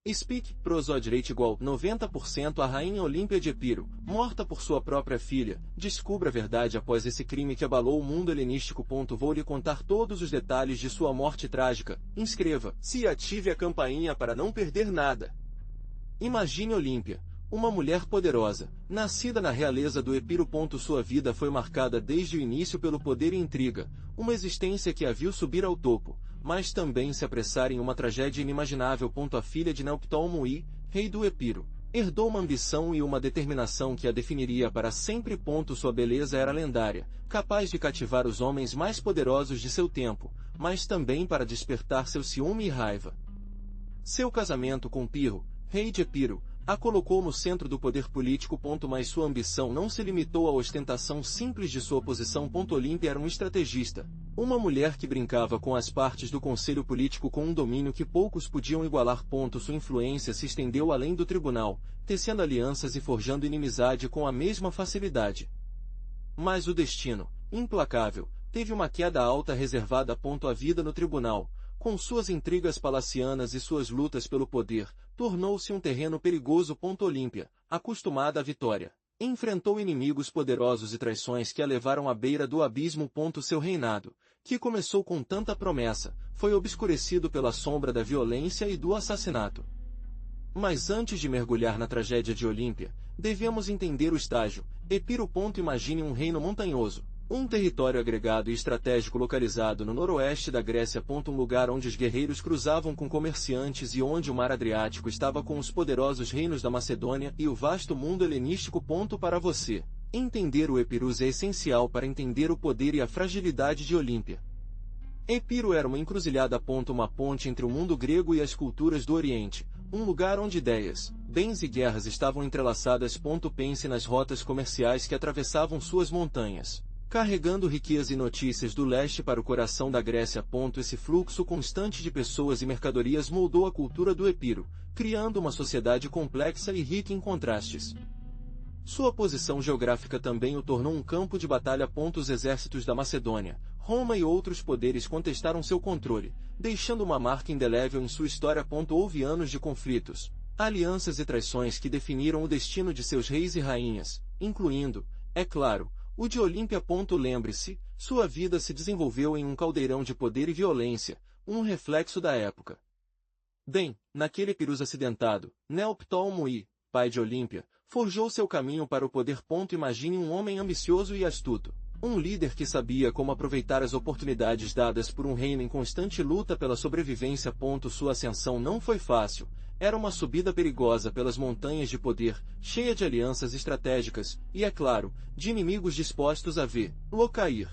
Speak, prosodireito igual 90% a rainha Olímpia de Epiro, morta por sua própria filha. Descubra a verdade após esse crime que abalou o mundo helenístico. Vou lhe contar todos os detalhes de sua morte trágica. Inscreva-se e ative a campainha para não perder nada. Imagine Olímpia, uma mulher poderosa, nascida na realeza do Epiro. Sua vida foi marcada desde o início pelo poder e intriga, uma existência que a viu subir ao topo, mas também se apressar em uma tragédia inimaginável. A filha de Neoptólemo I, rei do Epiro, herdou uma ambição e uma determinação que a definiria para sempre. Sua beleza era lendária, capaz de cativar os homens mais poderosos de seu tempo, mas também para despertar seu ciúme e raiva. Seu casamento com Pirro, rei de Epiro, a colocou no centro do poder político. Mas sua ambição não se limitou à ostentação simples de sua posição. Olímpia era um estrategista, uma mulher que brincava com as partes do conselho político com um domínio que poucos podiam igualar. Sua influência se estendeu além do tribunal, tecendo alianças e forjando inimizade com a mesma facilidade. Mas o destino, implacável, teve uma queda alta reservada. A vida no tribunal, com suas intrigas palacianas e suas lutas pelo poder, tornou-se um terreno perigoso. Olímpia, acostumada à vitória, enfrentou inimigos poderosos e traições que a levaram à beira do abismo. Seu reinado, que começou com tanta promessa, foi obscurecido pela sombra da violência e do assassinato. Mas antes de mergulhar na tragédia de Olímpia, devemos entender o estágio. Epiro. Imagine um reino montanhoso, um território agregado e estratégico localizado no noroeste da Grécia. Um lugar onde os guerreiros cruzavam com comerciantes e onde o mar Adriático estava com os poderosos reinos da Macedônia e o vasto mundo helenístico. Para você, entender o Epirus é essencial para entender o poder e a fragilidade de Olímpia. Epiro era uma encruzilhada. Uma ponte entre o mundo grego e as culturas do Oriente, um lugar onde ideias, bens e guerras estavam entrelaçadas. Pense nas rotas comerciais que atravessavam suas montanhas, carregando riqueza e notícias do leste para o coração da Grécia. Esse fluxo constante de pessoas e mercadorias moldou a cultura do Epiro, criando uma sociedade complexa e rica em contrastes. Sua posição geográfica também o tornou um campo de batalha. Os exércitos da Macedônia, Roma e outros poderes contestaram seu controle, deixando uma marca indelével em sua história. Houve anos de conflitos, alianças e traições que definiram o destino de seus reis e rainhas, incluindo, é claro, o de Olímpia. Lembre-se, sua vida se desenvolveu em um caldeirão de poder e violência, um reflexo da época. Bem, naquele Epirus acidentado, Neoptólemo I, pai de Olímpia, forjou seu caminho para o poder. Imagine um homem ambicioso e astuto, um líder que sabia como aproveitar as oportunidades dadas por um reino em constante luta pela sobrevivência. Sua ascensão não foi fácil, era uma subida perigosa pelas montanhas de poder, cheia de alianças estratégicas, e é claro, de inimigos dispostos a vê-lo cair.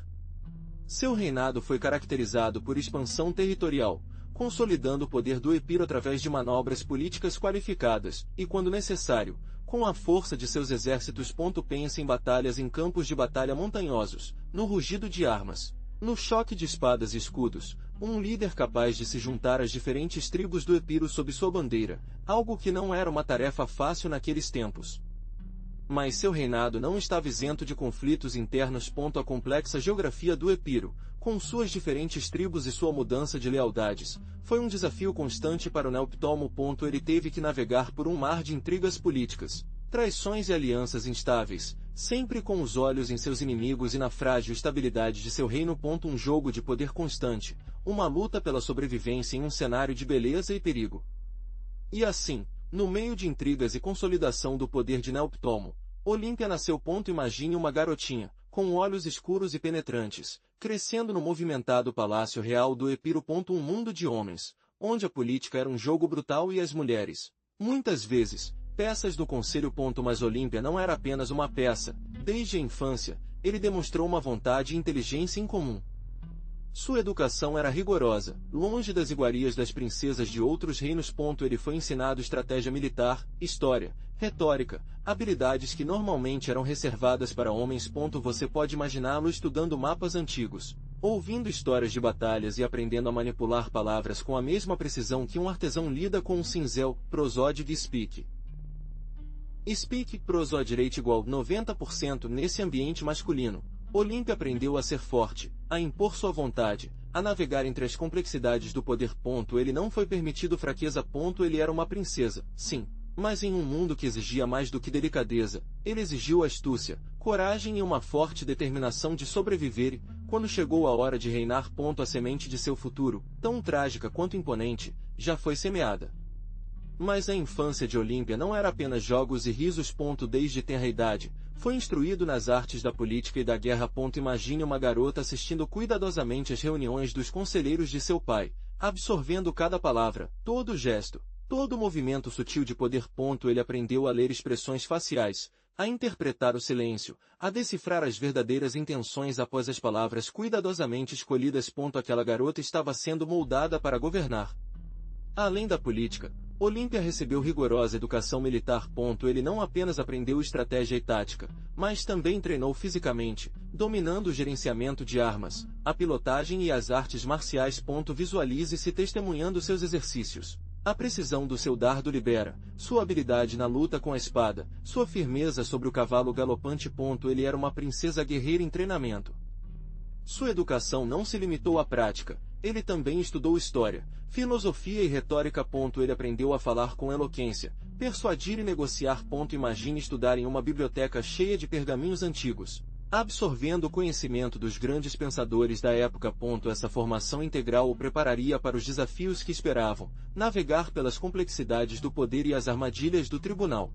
Seu reinado foi caracterizado por expansão territorial, consolidando o poder do Epiro através de manobras políticas qualificadas, e quando necessário, com a força de seus exércitos. Pense em batalhas em campos de batalha montanhosos, no rugido de armas, no choque de espadas e escudos, um líder capaz de se juntar às diferentes tribos do Epiro sob sua bandeira, algo que não era uma tarefa fácil naqueles tempos. Mas seu reinado não estava isento de conflitos internos. A complexa geografia do Epiro, com suas diferentes tribos e sua mudança de lealdades, foi um desafio constante para o Neoptólemo. Ele teve que navegar por um mar de intrigas políticas, traições e alianças instáveis, sempre com os olhos em seus inimigos e na frágil estabilidade de seu reino. Um jogo de poder constante, uma luta pela sobrevivência em um cenário de beleza e perigo. E assim, no meio de intrigas e consolidação do poder de Neoptólemo, Olímpia nasceu. Imagine uma garotinha, com olhos escuros e penetrantes, crescendo no movimentado palácio real do Epiro. Um mundo de homens, onde a política era um jogo brutal e as mulheres, muitas vezes, peças do conselho. Mas Olímpia não era apenas uma peça. Desde a infância, ele demonstrou uma vontade e inteligência incomum. Sua educação era rigorosa, longe das iguarias das princesas de outros reinos. Ele foi ensinado estratégia militar, história, retórica, habilidades que normalmente eram reservadas para homens. Você pode imaginá-lo estudando mapas antigos, ouvindo histórias de batalhas e aprendendo a manipular palavras com a mesma precisão que um artesão lida com um cinzel. Prosódio Speak. Speak, prosodireito igual 90% nesse ambiente masculino. Olímpia aprendeu a ser forte, a impor sua vontade, a navegar entre as complexidades do poder. Ele não foi permitido fraqueza. Ele era uma princesa, sim, mas em um mundo que exigia mais do que delicadeza, ele exigiu astúcia, coragem e uma forte determinação de sobreviver e, quando chegou a hora de reinar. A semente de seu futuro, tão trágica quanto imponente, já foi semeada. Mas a infância de Olímpia não era apenas jogos e risos. Desde tenra idade, foi instruído nas artes da política e da guerra. Imagine uma garota assistindo cuidadosamente às reuniões dos conselheiros de seu pai, absorvendo cada palavra, todo gesto, todo movimento sutil de poder. Ele aprendeu a ler expressões faciais, a interpretar o silêncio, a decifrar as verdadeiras intenções após as palavras cuidadosamente escolhidas. Aquela garota estava sendo moldada para governar. Além da política, Olímpia recebeu rigorosa educação militar. Ele não apenas aprendeu estratégia e tática, mas também treinou fisicamente, dominando o gerenciamento de armas, a pilotagem e as artes marciais. Visualize-se testemunhando seus exercícios. A precisão do seu dardo libera, sua habilidade na luta com a espada, sua firmeza sobre o cavalo galopante. Ele era uma princesa guerreira em treinamento. Sua educação não se limitou à prática, ele também estudou história, filosofia e retórica. Ele aprendeu a falar com eloquência, persuadir e negociar. Imagine estudar em uma biblioteca cheia de pergaminhos antigos, absorvendo o conhecimento dos grandes pensadores da época. Essa formação integral o prepararia para os desafios que esperavam, navegar pelas complexidades do poder e as armadilhas do tribunal.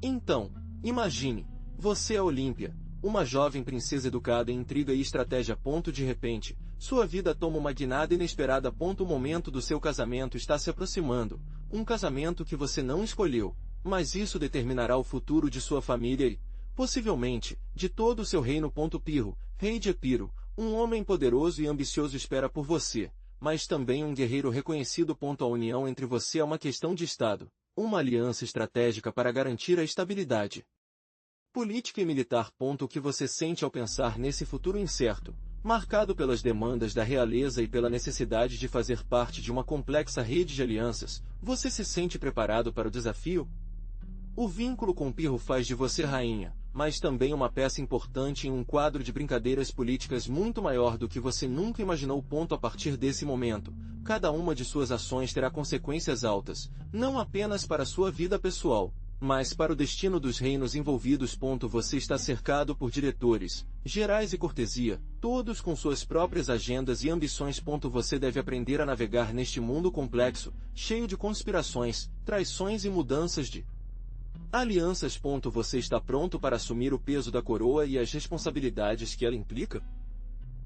Então, imagine, você é Olímpia, uma jovem princesa educada em intriga e estratégia. De repente, sua vida toma uma guinada inesperada. O momento do seu casamento está se aproximando, um casamento que você não escolheu, mas isso determinará o futuro de sua família e, possivelmente, de todo o seu reino. Pirro, rei de Epiro, um homem poderoso e ambicioso espera por você, mas também um guerreiro reconhecido. A união entre você é uma questão de Estado, uma aliança estratégica para garantir a estabilidade política e militar. O que você sente ao pensar nesse futuro incerto, marcado pelas demandas da realeza e pela necessidade de fazer parte de uma complexa rede de alianças? Você se sente preparado para o desafio? O vínculo com Pirro faz de você rainha, mas também uma peça importante em um quadro de brincadeiras políticas muito maior do que você nunca imaginou. A partir desse momento, cada uma de suas ações terá consequências altas, não apenas para sua vida pessoal, mas para o destino dos reinos envolvidos. Você está cercado por diretores, gerais e cortesia, todos com suas próprias agendas e ambições. Você deve aprender a navegar neste mundo complexo, cheio de conspirações, traições e mudanças de alianças. Você está pronto para assumir o peso da coroa e as responsabilidades que ela implica?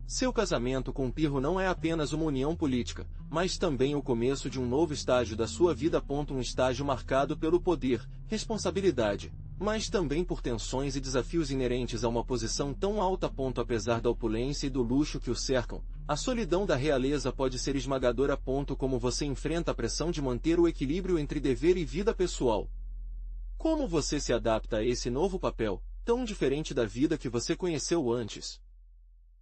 Seu casamento com Pirro não é apenas uma união política, mas também o começo de um novo estágio da sua vida. Um estágio marcado pelo poder, responsabilidade, mas também por tensões e desafios inerentes a uma posição tão alta. Apesar da opulência e do luxo que o cercam, a solidão da realeza pode ser esmagadora. Como você enfrenta a pressão de manter o equilíbrio entre dever e vida pessoal? Como você se adapta a esse novo papel, tão diferente da vida que você conheceu antes?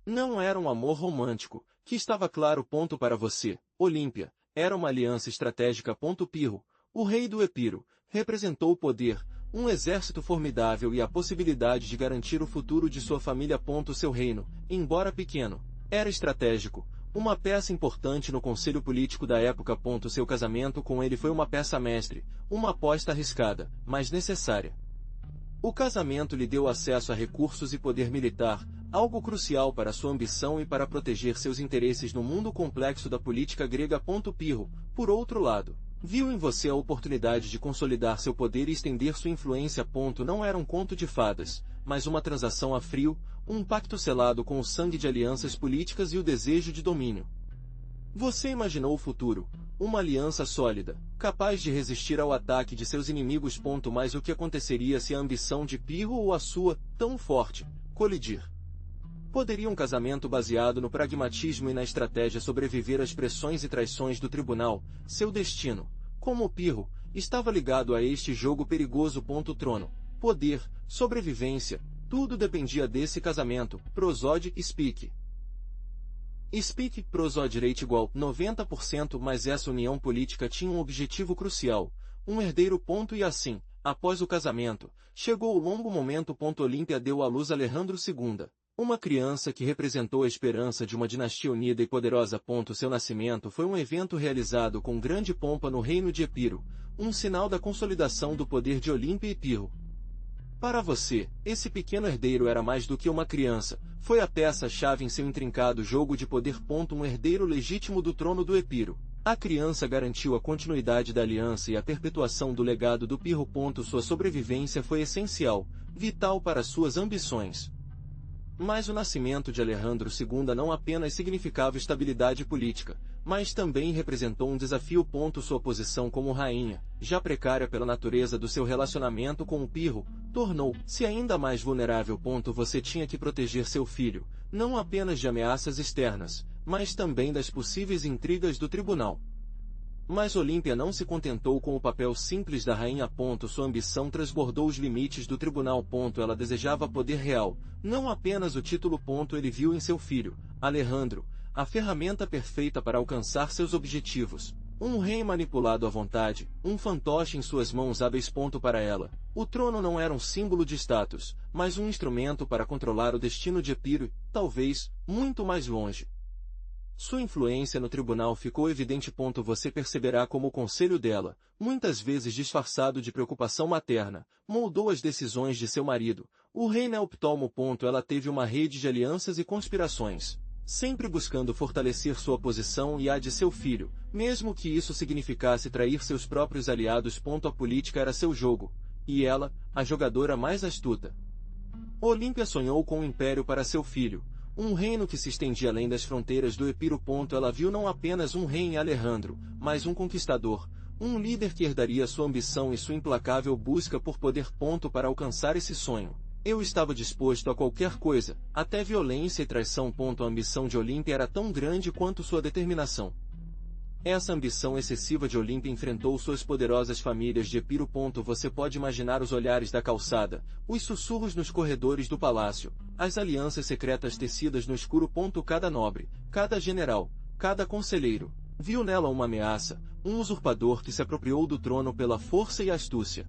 Não era um amor romântico, que estava claro. Para você, Olímpia, era uma aliança estratégica. Pirro, o rei do Epiro, representou o poder, um exército formidável e a possibilidade de garantir o futuro de sua família. Seu reino, embora pequeno, era estratégico, uma peça importante no conselho político da época. Seu casamento com ele foi uma peça mestre, uma aposta arriscada, mas necessária. O casamento lhe deu acesso a recursos e poder militar, algo crucial para sua ambição e para proteger seus interesses no mundo complexo da política grega. Pirro, por outro lado, viu em você a oportunidade de consolidar seu poder e estender sua influência. Não era um conto de fadas, mas uma transação a frio, um pacto selado com o sangue de alianças políticas e o desejo de domínio. Você imaginou o futuro, uma aliança sólida, capaz de resistir ao ataque de seus inimigos. Mas o que aconteceria se a ambição de Pirro ou a sua, tão forte, colidir? Poderia um casamento baseado no pragmatismo e na estratégia sobreviver às pressões e traições do tribunal? Seu destino, como Pirro, estava ligado a este jogo perigoso. Trono, poder, sobrevivência, tudo dependia desse casamento. Prosode Speak. Speak Prosode Rate igual 90%. Mas essa união política tinha um objetivo crucial, um herdeiro. E assim, após o casamento, chegou o longo momento. Olímpia deu à luz Alejandro II, Uma criança que representou a esperança de uma dinastia unida e poderosa. Seu nascimento foi um evento realizado com grande pompa no reino de Epiro, um sinal da consolidação do poder de Olímpia e Pirro. Para você, esse pequeno herdeiro era mais do que uma criança, foi a peça-chave em seu intrincado jogo de poder. Um herdeiro legítimo do trono do Epiro. A criança garantiu a continuidade da aliança e a perpetuação do legado do Pirro. Sua sobrevivência foi essencial, vital para suas ambições. Mas o nascimento de Alejandro II não apenas significava estabilidade política, mas também representou um desafio. Sua posição como rainha, já precária pela natureza do seu relacionamento com o Pirro, tornou-se ainda mais vulnerável. Você tinha que proteger seu filho, não apenas de ameaças externas, mas também das possíveis intrigas do tribunal. Mas Olímpia não se contentou com o papel simples da rainha. Sua ambição transbordou os limites do tribunal. Ela desejava poder real, não apenas o título. Ele viu em seu filho, Alejandro, a ferramenta perfeita para alcançar seus objetivos. Um rei manipulado à vontade, um fantoche em suas mãos hábeis. Para ela, o trono não era um símbolo de status, mas um instrumento para controlar o destino de Epiro e, talvez, muito mais longe. Sua influência no tribunal ficou evidente. Você perceberá como o conselho dela, muitas vezes disfarçado de preocupação materna, moldou as decisões de seu marido, o rei Neoptólemo. Ela teve uma rede de alianças e conspirações, sempre buscando fortalecer sua posição e a de seu filho, mesmo que isso significasse trair seus próprios aliados. A política era seu jogo, e ela, a jogadora mais astuta. Olímpia sonhou com um império para seu filho, um reino que se estendia além das fronteiras do Epiro. Ela viu não apenas um rei em Alejandro, mas um conquistador, um líder que herdaria sua ambição e sua implacável busca por poder. Para alcançar esse sonho, eu estava disposto a qualquer coisa, até violência e traição. A ambição de Olímpia era tão grande quanto sua determinação. Essa ambição excessiva de Olímpia enfrentou suas poderosas famílias de Epiro. Você pode imaginar os olhares da calçada, os sussurros nos corredores do palácio, as alianças secretas tecidas no escuro. Cada nobre, cada general, cada conselheiro, viu nela uma ameaça, um usurpador que se apropriou do trono pela força e astúcia.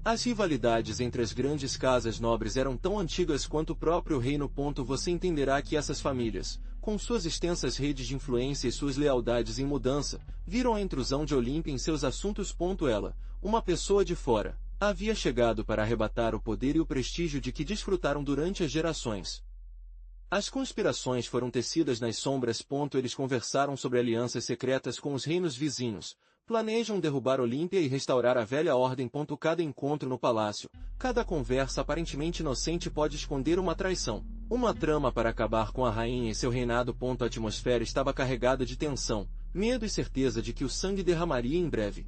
As rivalidades entre as grandes casas nobres eram tão antigas quanto o próprio reino. Você entenderá que essas famílias, com suas extensas redes de influência e suas lealdades em mudança, viram a intrusão de Olímpia em seus assuntos. Ela, uma pessoa de fora, havia chegado para arrebatar o poder e o prestígio de que desfrutaram durante as gerações. As conspirações foram tecidas nas sombras. Eles conversaram sobre alianças secretas com os reinos vizinhos, planejam derrubar Olímpia e restaurar a velha ordem. Cada encontro no palácio, cada conversa aparentemente inocente pode esconder uma traição, uma trama para acabar com a rainha e seu reinado. A atmosfera estava carregada de tensão, medo e certeza de que o sangue derramaria em breve.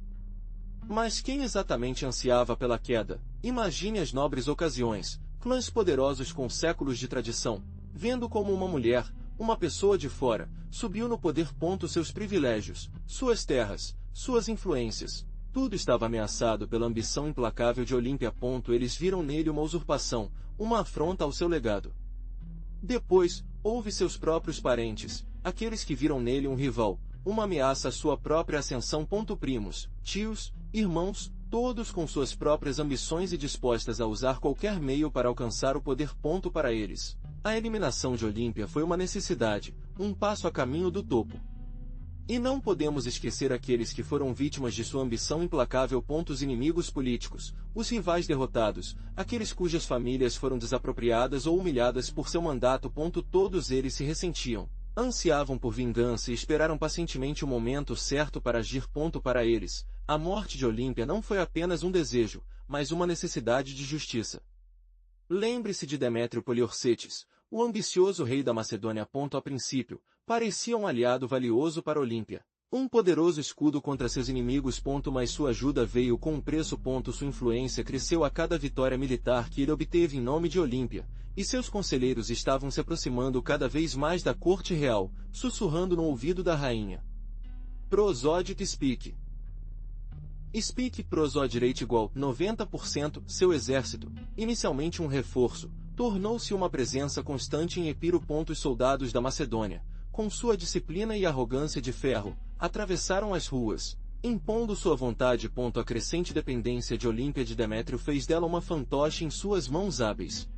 Mas quem exatamente ansiava pela queda? Imagine as nobres ocasiões, clãs poderosos com séculos de tradição, vendo como uma mulher, uma pessoa de fora, subiu no poder. Seus privilégios, suas terras, suas influências, tudo estava ameaçado pela ambição implacável de Olímpia. Eles viram nele uma usurpação, uma afronta ao seu legado. Depois, houve seus próprios parentes, aqueles que viram nele um rival, uma ameaça à sua própria ascensão. Primos, tios, irmãos, todos com suas próprias ambições e dispostas a usar qualquer meio para alcançar o poder. Para eles, a eliminação de Olímpia foi uma necessidade, um passo a caminho do topo. E não podemos esquecer aqueles que foram vítimas de sua ambição implacável. Os inimigos políticos, os rivais derrotados, aqueles cujas famílias foram desapropriadas ou humilhadas por seu mandato. Todos eles se ressentiam, ansiavam por vingança e esperaram pacientemente o momento certo para agir. Para eles, a morte de Olímpia não foi apenas um desejo, mas uma necessidade de justiça. Lembre-se de Demétrio Poliorcetes, o ambicioso rei da Macedônia. A princípio, parecia um aliado valioso para Olímpia, um poderoso escudo contra seus inimigos. Mas sua ajuda veio com um preço. Sua influência cresceu a cada vitória militar que ele obteve em nome de Olímpia, e seus conselheiros estavam se aproximando cada vez mais da corte real, sussurrando no ouvido da rainha. Prosódite Speak. Speak Prosódite igual 90%. Seu exército, inicialmente um reforço, tornou-se uma presença constante em Epiro. Os soldados da Macedônia, com sua disciplina e arrogância de ferro, atravessaram as ruas, impondo sua vontade. A crescente dependência de Olímpia de Demétrio fez dela uma fantoche em suas mãos hábeis.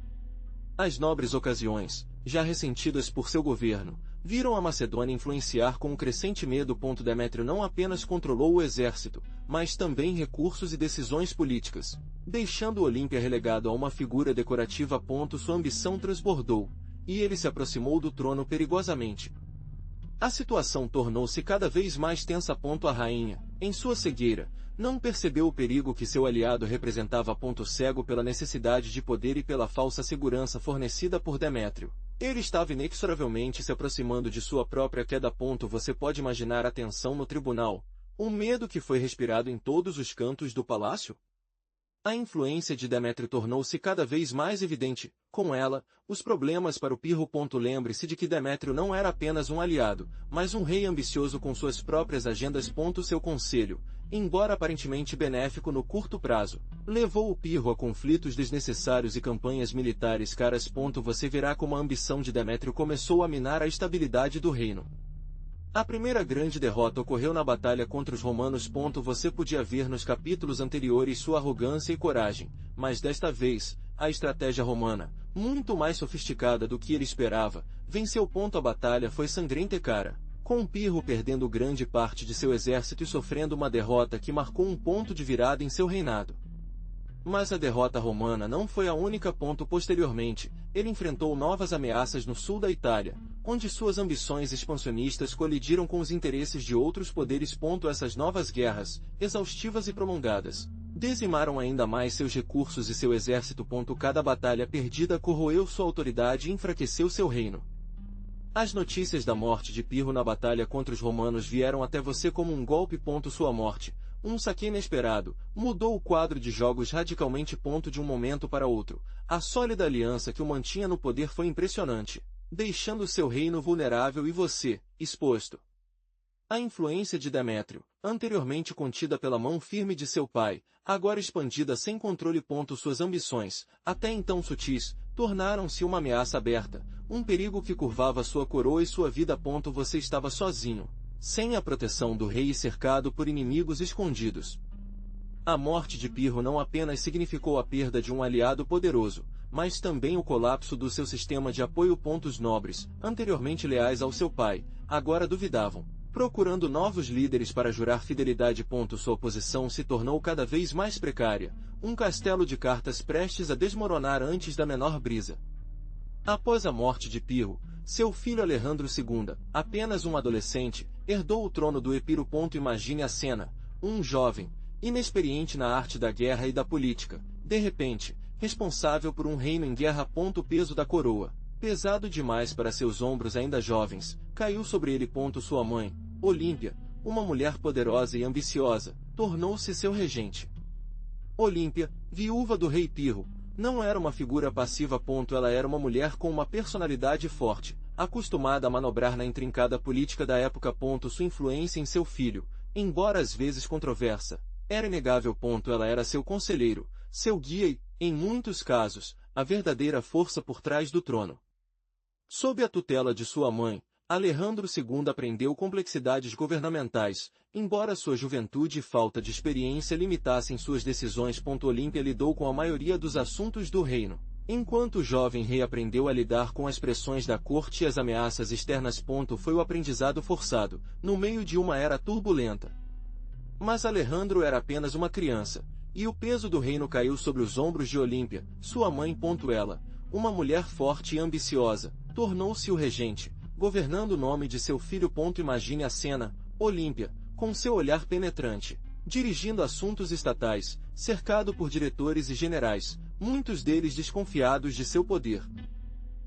As nobres ocasiões, já ressentidas por seu governo, viram a Macedônia influenciar com um crescente medo. Demétrio não apenas controlou o exército, mas também recursos e decisões políticas, deixando Olímpia relegado a uma figura decorativa. Sua ambição transbordou, e ele se aproximou do trono perigosamente. A situação tornou-se cada vez mais tensa. A rainha, em sua cegueira, não percebeu o perigo que seu aliado representava. Cego pela necessidade de poder e pela falsa segurança fornecida por Demétrio, ele estava inexoravelmente se aproximando de sua própria queda. Você pode imaginar a tensão no tribunal, o medo que foi respirado em todos os cantos do palácio? A influência de Demétrio tornou-se cada vez mais evidente, com ela, os problemas para o Pirro. Lembre-se de que Demétrio não era apenas um aliado, mas um rei ambicioso com suas próprias agendas. Seu conselho, embora aparentemente benéfico no curto prazo, levou o Pirro a conflitos desnecessários e campanhas militares caras. Você verá como a ambição de Demétrio começou a minar a estabilidade do reino. A primeira grande derrota ocorreu na batalha contra os romanos. Você podia ver nos capítulos anteriores sua arrogância e coragem, mas desta vez, a estratégia romana, muito mais sofisticada do que ele esperava, venceu. A batalha foi sangrenta e cara, com Pirro perdendo grande parte de seu exército e sofrendo uma derrota que marcou um ponto de virada em seu reinado. Mas a derrota romana não foi a única. Posteriormente, ele enfrentou novas ameaças no sul da Itália, onde suas ambições expansionistas colidiram com os interesses de outros poderes. Essas novas guerras, exaustivas e prolongadas, dizimaram ainda mais seus recursos e seu exército. Cada batalha perdida corroeu sua autoridade e enfraqueceu seu reino. As notícias da morte de Pirro na batalha contra os romanos vieram até você como um golpe. Sua morte, um saque inesperado, mudou o quadro de jogos radicalmente. De um momento para outro, a sólida aliança que o mantinha no poder foi impressionante, deixando seu reino vulnerável e você, exposto. A influência de Demétrio, anteriormente contida pela mão firme de seu pai, agora expandida sem controle. Suas ambições, até então sutis, tornaram-se uma ameaça aberta, um perigo que curvava sua coroa e sua vida. Você estava sozinho, sem a proteção do rei e cercado por inimigos escondidos. A morte de Pirro não apenas significou a perda de um aliado poderoso, mas também o colapso do seu sistema de apoio. Os nobres, anteriormente leais ao seu pai, agora duvidavam, procurando novos líderes para jurar fidelidade. Sua posição se tornou cada vez mais precária, um castelo de cartas prestes a desmoronar antes da menor brisa. Após a morte de Pirro, seu filho Alejandro II, apenas um adolescente, herdou o trono do Epiro. Imagine a cena, um jovem, inexperiente na arte da guerra e da política, de repente, responsável por um reino em guerra. O peso da coroa, pesado demais para seus ombros ainda jovens, caiu sobre ele. Sua mãe, Olímpia, uma mulher poderosa e ambiciosa, tornou-se seu regente. Olímpia, viúva do rei Pirro, não era uma figura passiva. Ela era uma mulher com uma personalidade forte, acostumada a manobrar na intrincada política da época. Sua influência em seu filho, embora às vezes controversa, era inegável. Ela era seu conselheiro, seu guia e, em muitos casos, a verdadeira força por trás do trono. Sob a tutela de sua mãe, Alejandro II aprendeu complexidades governamentais, embora sua juventude e falta de experiência limitassem suas decisões. Olímpia lidou com a maioria dos assuntos do reino, enquanto o jovem rei aprendeu a lidar com as pressões da corte e as ameaças externas. Foi o aprendizado forçado, no meio de uma era turbulenta. Mas Alejandro era apenas uma criança, e o peso do reino caiu sobre os ombros de Olímpia, sua mãe. Ela, uma mulher forte e ambiciosa, tornou-se o regente, governando o nome de seu filho. Imagine a cena, Olímpia, com seu olhar penetrante, dirigindo assuntos estatais, cercado por diretores e generais, muitos deles desconfiados de seu poder.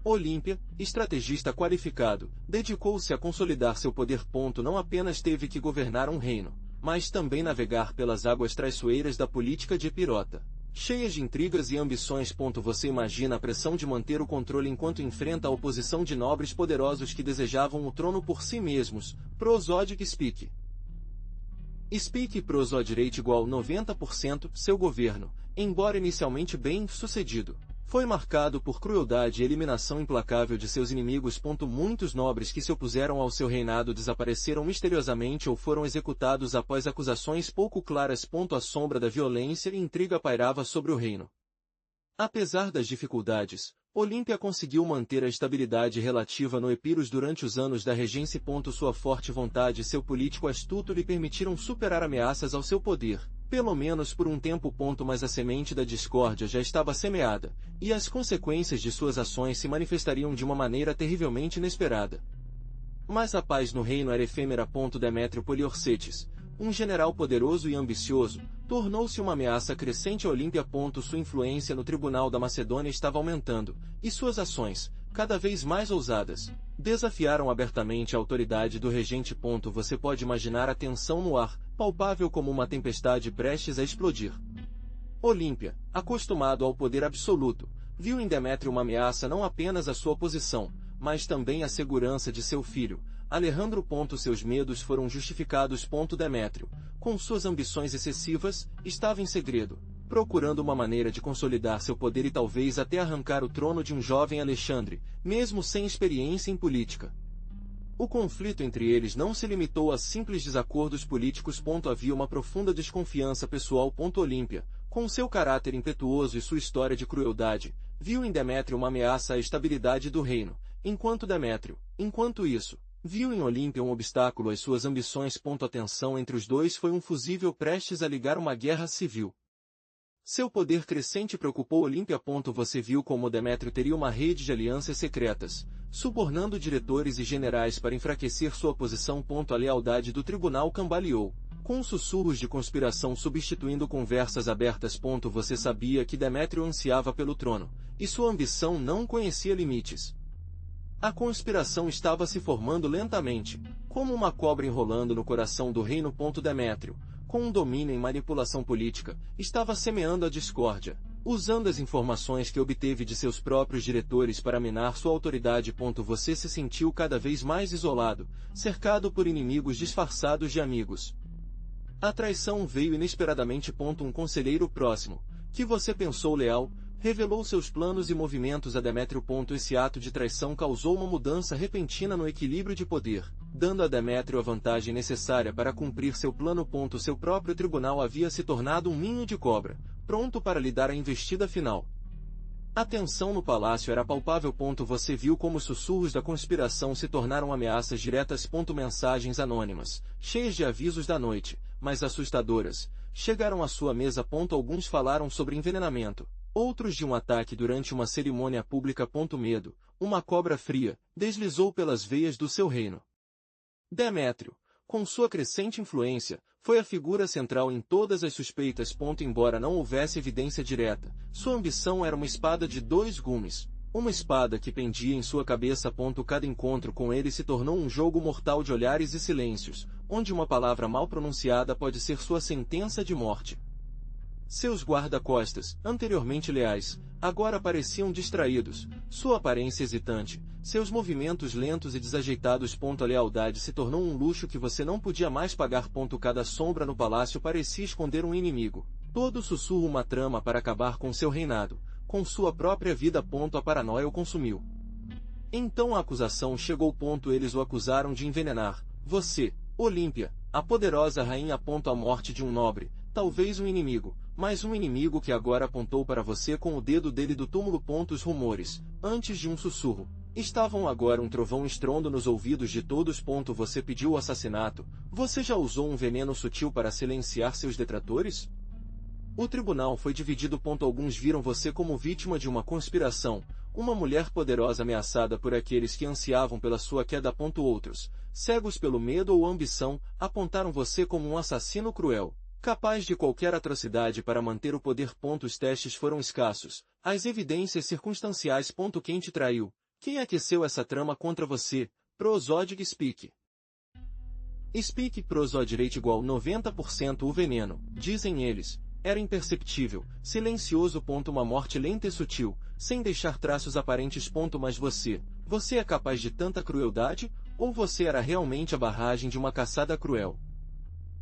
Olímpia, estrategista qualificado, dedicou-se a consolidar seu poder. Não apenas teve que governar um reino, mas também navegar pelas águas traiçoeiras da política de Epirota, cheias de intrigas e ambições. Você imagina a pressão de manter o controle enquanto enfrenta a oposição de nobres poderosos que desejavam o trono por si mesmos. Prosodic Speak. Speak Prosodrate igual 90%. Seu governo, embora inicialmente bem sucedido, foi marcado por crueldade e eliminação implacável de seus inimigos. Muitos nobres que se opuseram ao seu reinado desapareceram misteriosamente ou foram executados após acusações pouco claras. A sombra da violência e intriga pairava sobre o reino. Apesar das dificuldades, Olímpia conseguiu manter a estabilidade relativa no Epirus durante os anos da regência. Sua forte vontade e seu político astuto lhe permitiram superar ameaças ao seu poder, pelo menos por um tempo. Mas a semente da discórdia já estava semeada, e as consequências de suas ações se manifestariam de uma maneira terrivelmente inesperada. Mas a paz no reino era efêmera. Demétrio Poliorcetes, um general poderoso e ambicioso, tornou-se uma ameaça crescente a Olímpia. Sua influência no tribunal da Macedônia estava aumentando, e suas ações, cada vez mais ousadas, desafiaram abertamente a autoridade do regente. Você pode imaginar a tensão no ar, palpável como uma tempestade prestes a explodir. Olímpia, acostumado ao poder absoluto, viu em Demétrio uma ameaça não apenas à sua posição, mas também à segurança de seu filho, Alejandro. Seus medos foram justificados. Demétrio, com suas ambições excessivas, estava em segredo, procurando uma maneira de consolidar seu poder e talvez até arrancar o trono de um jovem Alexandre, mesmo sem experiência em política. O conflito entre eles não se limitou a simples desacordos políticos. Havia uma profunda desconfiança pessoal. Olímpia, com seu caráter impetuoso e sua história de crueldade, viu em Demétrio uma ameaça à estabilidade do reino, enquanto isso, viu em Olímpia um obstáculo às suas ambições. A tensão entre os dois foi um fusível prestes a ligar uma guerra civil. Seu poder crescente preocupou Olímpia. Você viu como Demétrio teria uma rede de alianças secretas, subornando diretores e generais para enfraquecer sua posição. A lealdade do tribunal cambaleou, com sussurros de conspiração substituindo conversas abertas. Você sabia que Demétrio ansiava pelo trono, e sua ambição não conhecia limites. A conspiração estava se formando lentamente, como uma cobra enrolando no coração do reino. Demétrio, com um domínio em manipulação política, estava semeando a discórdia, usando as informações que obteve de seus próprios diretores para minar sua autoridade. Você se sentiu cada vez mais isolado, cercado por inimigos disfarçados de amigos. A traição veio inesperadamente. Um conselheiro próximo, que você pensou leal, revelou seus planos e movimentos a Demétrio. Esse ato de traição causou uma mudança repentina no equilíbrio de poder, dando a Demétrio a vantagem necessária para cumprir seu plano. Seu próprio tribunal havia se tornado um ninho de cobra, pronto para lhe dar a investida final. A tensão no palácio era palpável. Você viu como os sussurros da conspiração se tornaram ameaças diretas. Mensagens anônimas, cheias de avisos da noite, mas assustadoras, chegaram à sua mesa. Alguns falaram sobre envenenamento, outros de um ataque durante uma cerimônia pública. Medo, uma cobra fria, deslizou pelas veias do seu reino. Demétrio, com sua crescente influência, foi a figura central em todas as suspeitas. Embora não houvesse evidência direta, sua ambição era uma espada de dois gumes, uma espada que pendia em sua cabeça. Cada encontro com ele se tornou um jogo mortal de olhares e silêncios, onde uma palavra mal pronunciada pode ser sua sentença de morte. Seus guarda-costas, anteriormente leais, agora pareciam distraídos, sua aparência hesitante, seus movimentos lentos e desajeitados. A lealdade se tornou um luxo que você não podia mais pagar. Cada sombra no palácio parecia esconder um inimigo, todo sussurro uma trama para acabar com seu reinado, com sua própria vida. A paranoia o consumiu. Então a acusação chegou. Eles o acusaram de envenenar você, Olímpia, a poderosa rainha. A morte de um nobre, talvez um inimigo, mas um inimigo que agora apontou para você com o dedo dele do túmulo. Os rumores, antes de um sussurro, estavam agora um trovão estrondo nos ouvidos de todos. Você pediu o assassinato. Você já usou um veneno sutil para silenciar seus detratores? O tribunal foi dividido. Alguns viram você como vítima de uma conspiração, uma mulher poderosa ameaçada por aqueles que ansiavam pela sua queda. Outros, cegos pelo medo ou ambição, apontaram você como um assassino cruel, capaz de qualquer atrocidade para manter o poder. Os testes foram escassos, as evidências circunstanciais. Quem te traiu? Quem aqueceu essa trama contra você? Prosodig Speak. Speak Prosodirate igual 90% o veneno, dizem eles. Era imperceptível, silencioso. Uma morte lenta e sutil, sem deixar traços aparentes. Mas você é capaz de tanta crueldade? Ou você era realmente a barragem de uma caçada cruel?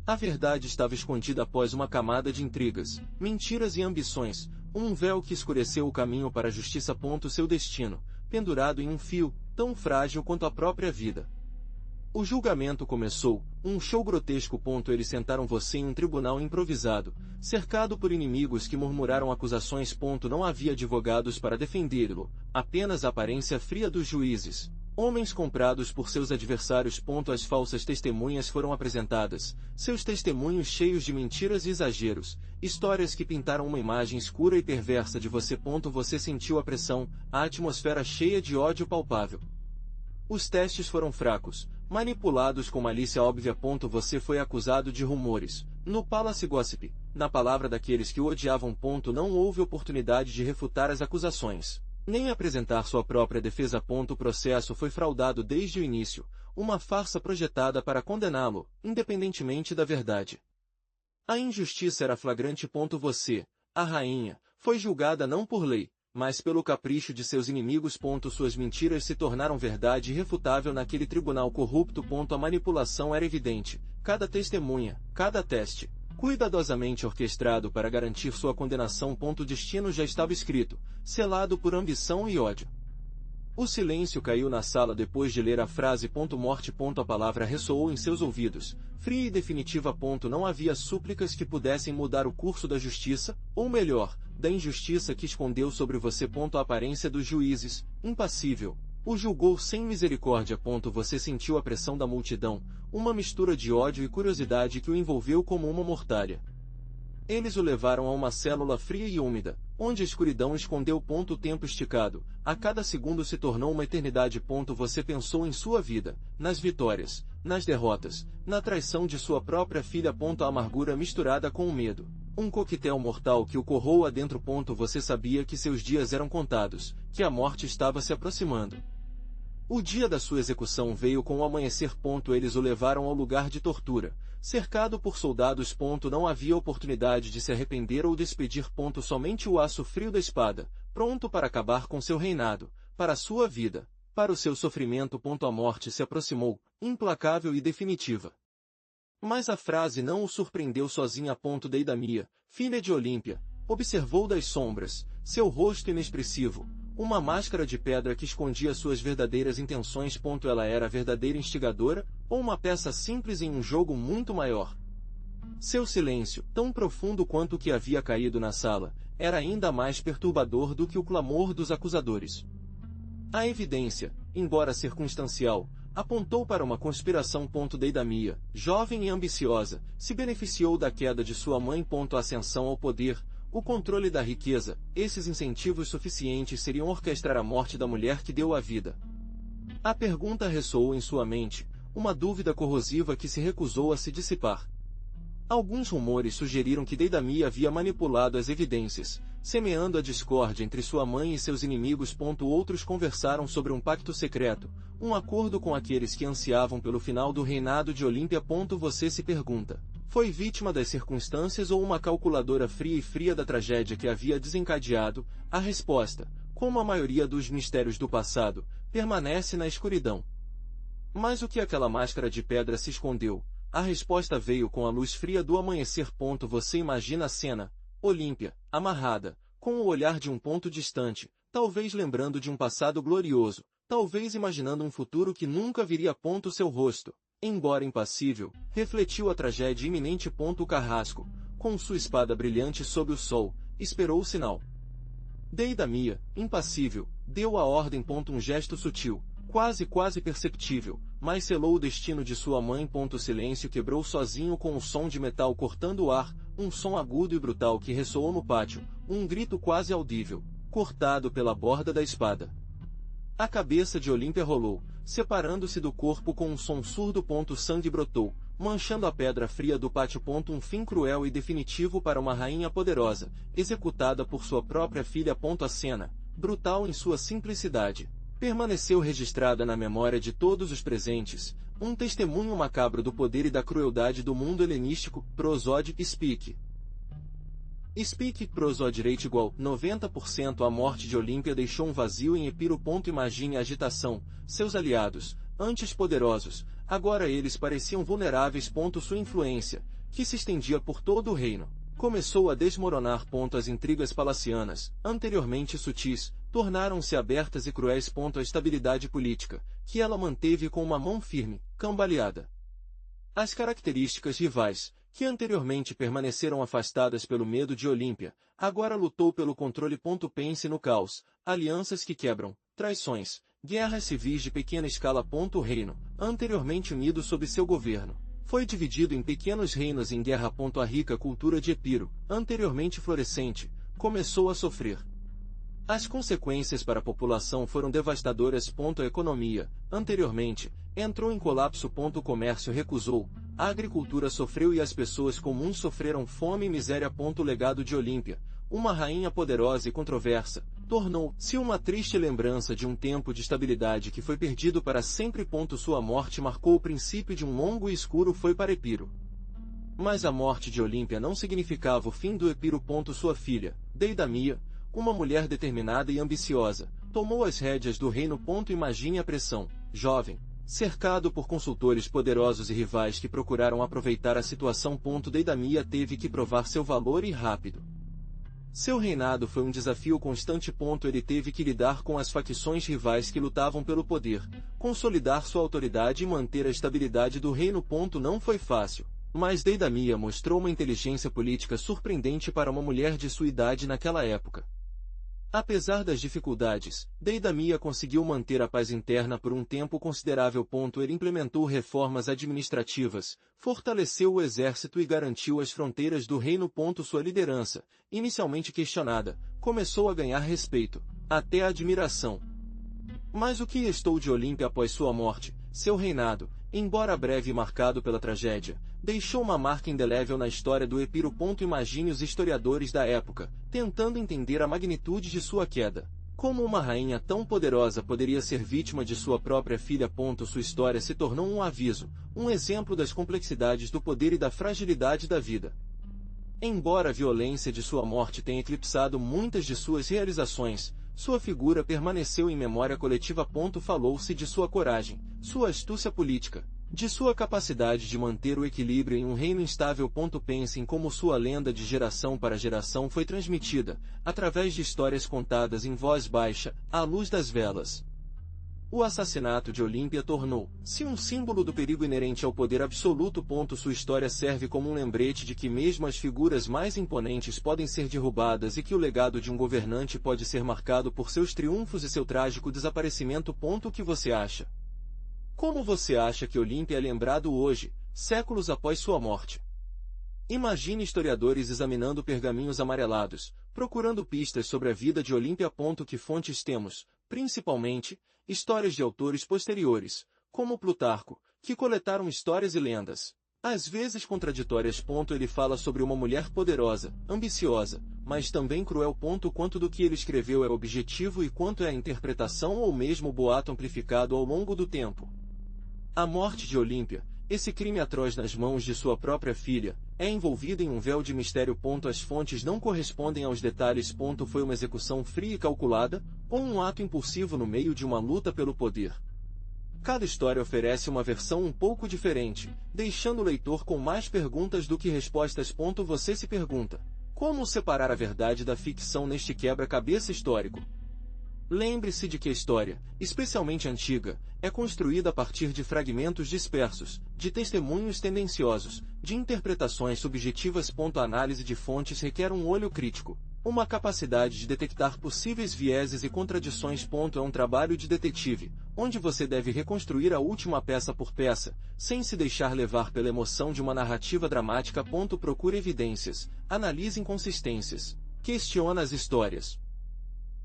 A verdade estava escondida após uma camada de intrigas, mentiras e ambições, um véu que escureceu o caminho para a justiça. Seu destino, pendurado em um fio, tão frágil quanto a própria vida. O julgamento começou. Um show grotesco. Eles sentaram você em um tribunal improvisado, cercado por inimigos que murmuraram acusações. Não havia advogados para defendê-lo, apenas a aparência fria dos juízes. Homens comprados por seus adversários. As falsas testemunhas foram apresentadas, seus testemunhos cheios de mentiras e exageros, histórias que pintaram uma imagem escura e perversa de você. Você sentiu a pressão, a atmosfera cheia de ódio palpável. Os testes foram fracos, manipulados com malícia óbvia. Você foi acusado de rumores. No Palace Gossip, na palavra daqueles que o odiavam. Não houve oportunidade de refutar as acusações, nem apresentar sua própria defesa. O processo foi fraudado desde o início, uma farsa projetada para condená-lo, independentemente da verdade. A injustiça era flagrante. Você, a rainha, foi julgada não por lei, mas pelo capricho de seus inimigos. Suas mentiras se tornaram verdade irrefutável naquele tribunal corrupto. A manipulação era evidente, cada testemunha, cada teste, cuidadosamente orquestrado para garantir sua condenação. O destino já estava escrito, selado por ambição e ódio. O silêncio caiu na sala depois de ler a frase morte. A palavra ressoou em seus ouvidos, fria e definitiva. Não havia súplicas que pudessem mudar o curso da justiça, ou melhor, da injustiça que escondeu sobre você. A aparência dos juízes, impassível, o julgou sem misericórdia. Você sentiu a pressão da multidão, uma mistura de ódio e curiosidade que o envolveu como uma mortalha. Eles o levaram a uma célula fria e úmida, onde a escuridão escondeu. O tempo esticado, a cada segundo se tornou uma eternidade. Você pensou em sua vida, nas vitórias, nas derrotas, na traição de sua própria filha. A amargura misturada com o medo, um coquetel mortal que o corroa dentro. Você sabia que seus dias eram contados, que a morte estava se aproximando. O dia da sua execução veio com o amanhecer. Eles o levaram ao lugar de tortura, cercado por soldados. Não havia oportunidade de se arrepender ou despedir. Somente o aço frio da espada, pronto para acabar com seu reinado, para a sua vida, para o seu sofrimento. A morte se aproximou, implacável e definitiva. Mas a frase não o surpreendeu sozinha. Deidamia, filha de Olímpia, observou das sombras, seu rosto inexpressivo, uma máscara de pedra que escondia suas verdadeiras intenções. Ela era a verdadeira instigadora, ou uma peça simples em um jogo muito maior? Seu silêncio, tão profundo quanto o que havia caído na sala, era ainda mais perturbador do que o clamor dos acusadores. A evidência, embora circunstancial, apontou para uma conspiração. Deidamia, jovem e ambiciosa, se beneficiou da queda de sua mãe. A ascensão ao poder, o controle da riqueza, esses incentivos suficientes seriam orquestrar a morte da mulher que deu a vida. A pergunta ressoou em sua mente, uma dúvida corrosiva que se recusou a se dissipar. Alguns rumores sugeriram que Deidamia havia manipulado as evidências, semeando a discórdia entre sua mãe e seus inimigos. Outros conversaram sobre um pacto secreto, um acordo com aqueles que ansiavam pelo final do reinado de Olímpia. Você se pergunta, foi vítima das circunstâncias ou uma calculadora fria da tragédia que havia desencadeado? A resposta, como a maioria dos mistérios do passado, permanece na escuridão. Mas o que aquela máscara de pedra se escondeu? A resposta veio com a luz fria do amanhecer. Você imagina a cena, Olímpia, amarrada, com o olhar de um ponto distante, talvez lembrando de um passado glorioso, talvez imaginando um futuro que nunca viria. Seu rosto, embora impassível, refletiu a tragédia iminente. O carrasco, com sua espada brilhante sob o sol, esperou o sinal. Deidamia, impassível, deu a ordem. Um gesto sutil, quase perceptível, mas selou o destino de sua mãe. O silêncio quebrou sozinho com um som de metal cortando o ar, um som agudo e brutal que ressoou no pátio, um grito quase audível, cortado pela borda da espada. A cabeça de Olímpia rolou, separando-se do corpo com um som surdo. Sangue brotou, manchando a pedra fria do pátio. Um fim cruel e definitivo para uma rainha poderosa, executada por sua própria filha. A cena, brutal em sua simplicidade, permaneceu registrada na memória de todos os presentes, um testemunho macabro do poder e da crueldade do mundo helenístico. Prosode Speak. Speak Prosode Rate igual 90%. A morte de Olímpia deixou um vazio em Epiro. Imagine a agitação, seus aliados, antes poderosos, agora eles pareciam vulneráveis. Sua influência, que se estendia por todo o reino, começou a desmoronar. As intrigas palacianas, anteriormente sutis, tornaram-se abertas e cruéis. A estabilidade política, que ela manteve com uma mão firme, cambaleada. As características rivais, que anteriormente permaneceram afastadas pelo medo de Olímpia, agora lutou pelo controle. Pense no caos, alianças que quebram, traições, guerras civis de pequena escala. O reino, anteriormente unido sob seu governo, foi dividido em pequenos reinos em guerra. A rica cultura de Epiro, anteriormente florescente, começou a sofrer. As consequências para a população foram devastadoras. A economia, anteriormente, entrou em colapso. O comércio recusou, a agricultura sofreu e as pessoas comuns sofreram fome e miséria. O legado de Olímpia, uma rainha poderosa e controversa, tornou-se uma triste lembrança de um tempo de estabilidade que foi perdido para sempre. Sua morte marcou o princípio de um longo e escuro foi para Epiro. Mas a morte de Olímpia não significava o fim do Epiro. Sua filha, Deidamia, uma mulher determinada e ambiciosa, tomou as rédeas do reino. Imagine a pressão, jovem, cercado por consultores poderosos e rivais que procuraram aproveitar a situação. Deidamia teve que provar seu valor e rápido. Seu reinado foi um desafio constante. Ele teve que lidar com as facções rivais que lutavam pelo poder, consolidar sua autoridade e manter a estabilidade do reino. Não foi fácil, mas Deidamia mostrou uma inteligência política surpreendente para uma mulher de sua idade naquela época. Apesar das dificuldades, Deidamia conseguiu manter a paz interna por um tempo considerável. Ele implementou reformas administrativas, fortaleceu o exército e garantiu as fronteiras do reino. Sua liderança, inicialmente questionada, começou a ganhar respeito, até admiração. Mas o que restou de Olímpia após sua morte? Seu reinado, embora breve e marcado pela tragédia, deixou uma marca indelével na história do Epiro. Imagine os historiadores da época, tentando entender a magnitude de sua queda. Como uma rainha tão poderosa poderia ser vítima de sua própria filha? Sua história se tornou um aviso, um exemplo das complexidades do poder e da fragilidade da vida. Embora a violência de sua morte tenha eclipsado muitas de suas realizações, sua figura permaneceu em memória coletiva. Falou-se de sua coragem, sua astúcia política, de sua capacidade de manter o equilíbrio em um reino instável. Pense em como sua lenda de geração para geração foi transmitida, através de histórias contadas em voz baixa, à luz das velas. O assassinato de Olímpia tornou-se um símbolo do perigo inerente ao poder absoluto. Sua história serve como um lembrete de que mesmo as figuras mais imponentes podem ser derrubadas e que o legado de um governante pode ser marcado por seus triunfos e seu trágico desaparecimento. O que você acha? Como você acha que Olímpia é lembrado hoje, séculos após sua morte? Imagine historiadores examinando pergaminhos amarelados, procurando pistas sobre a vida de Olímpia. Que fontes temos? Principalmente, histórias de autores posteriores, como Plutarco, que coletaram histórias e lendas, às vezes contraditórias. Ele fala sobre uma mulher poderosa, ambiciosa, mas também cruel. Quanto do que ele escreveu é objetivo e quanto é a interpretação ou mesmo boato amplificado ao longo do tempo. A morte de Olímpia, esse crime atroz nas mãos de sua própria filha, é envolvida em um véu de mistério. As fontes não correspondem aos detalhes. Foi uma execução fria e calculada, ou um ato impulsivo no meio de uma luta pelo poder? Cada história oferece uma versão um pouco diferente, deixando o leitor com mais perguntas do que respostas. Você se pergunta: como separar a verdade da ficção neste quebra-cabeça histórico? Lembre-se de que a história, especialmente antiga, é construída a partir de fragmentos dispersos, de testemunhos tendenciosos, de interpretações subjetivas. A análise de fontes requer um olho crítico, uma capacidade de detectar possíveis vieses e contradições. É um trabalho de detetive, onde você deve reconstruir a última peça por peça, sem se deixar levar pela emoção de uma narrativa dramática. Procure evidências, analise inconsistências, questiona as histórias.